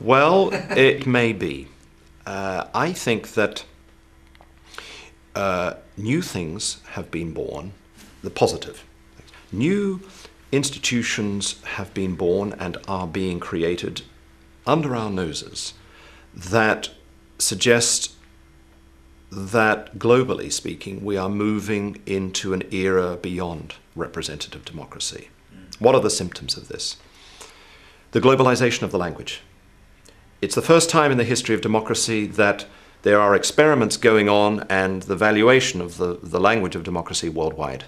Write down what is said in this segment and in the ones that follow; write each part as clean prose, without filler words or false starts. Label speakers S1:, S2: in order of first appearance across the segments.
S1: Well, it may be. I think that new things have been born, the positive. New institutions have been born and are being created under our noses that suggest that, globally speaking, we are moving into an era beyond representative democracy. What are the symptoms of this? The globalization of the language. It's the first time in the history of democracy that there are experiments going on and the valuation of the language of democracy worldwide.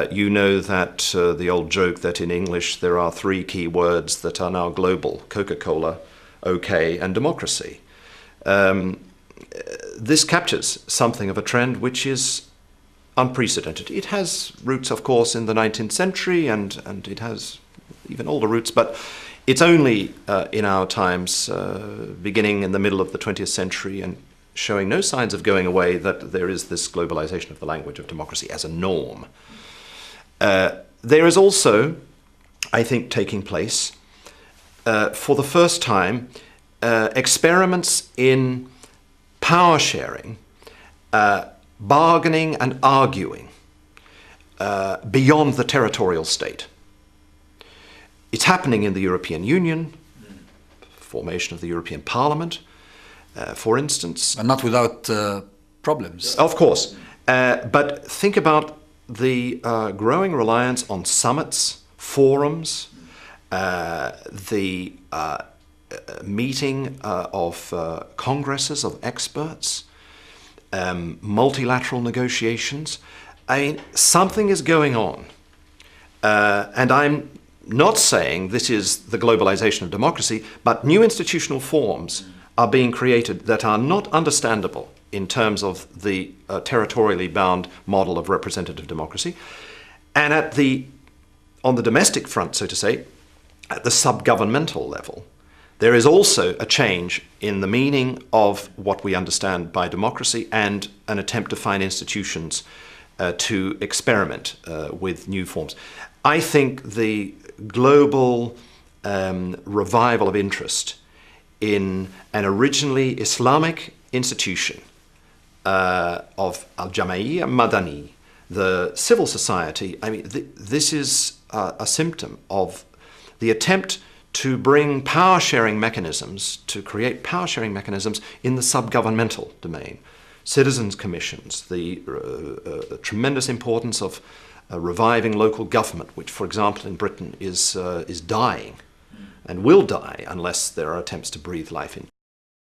S1: You know that the old joke that in English there are three key words that are now global: Coca-Cola, OK, and democracy. This captures something of a trend which is unprecedented. It has roots, of course, in the 19th century, and it has even older roots, but it's only in our times, beginning in the middle of the 20th century and showing no signs of going away, that there is this globalization of the language of democracy as a norm. There is also, I think, taking place, for the first time, experiments in power sharing, bargaining and arguing beyond the territorial state. It's happening in the European Union, formation of the European Parliament, for instance.
S2: And not without problems.
S1: Of course. But think about the growing reliance on summits, forums, the meeting of congresses of experts, multilateral negotiations. I mean, something is going on. And I'm not saying this is the globalization of democracy, but new institutional forms are being created that are not understandable in terms of the territorially bound model of representative democracy. And on the domestic front, so to say, at the sub-governmental level, there is also a change in the meaning of what we understand by democracy and an attempt to find institutions to experiment with new forms. I think the global revival of interest in an originally Islamic institution of Al-Jama'iyya Madani, the civil society, I mean, this is a symptom of the attempt to bring power-sharing mechanisms, to create power-sharing mechanisms in the sub-governmental domain. Citizens' commissions, the tremendous importance of reviving local government, which, for example, in Britain is dying and will die unless there are attempts to breathe life in.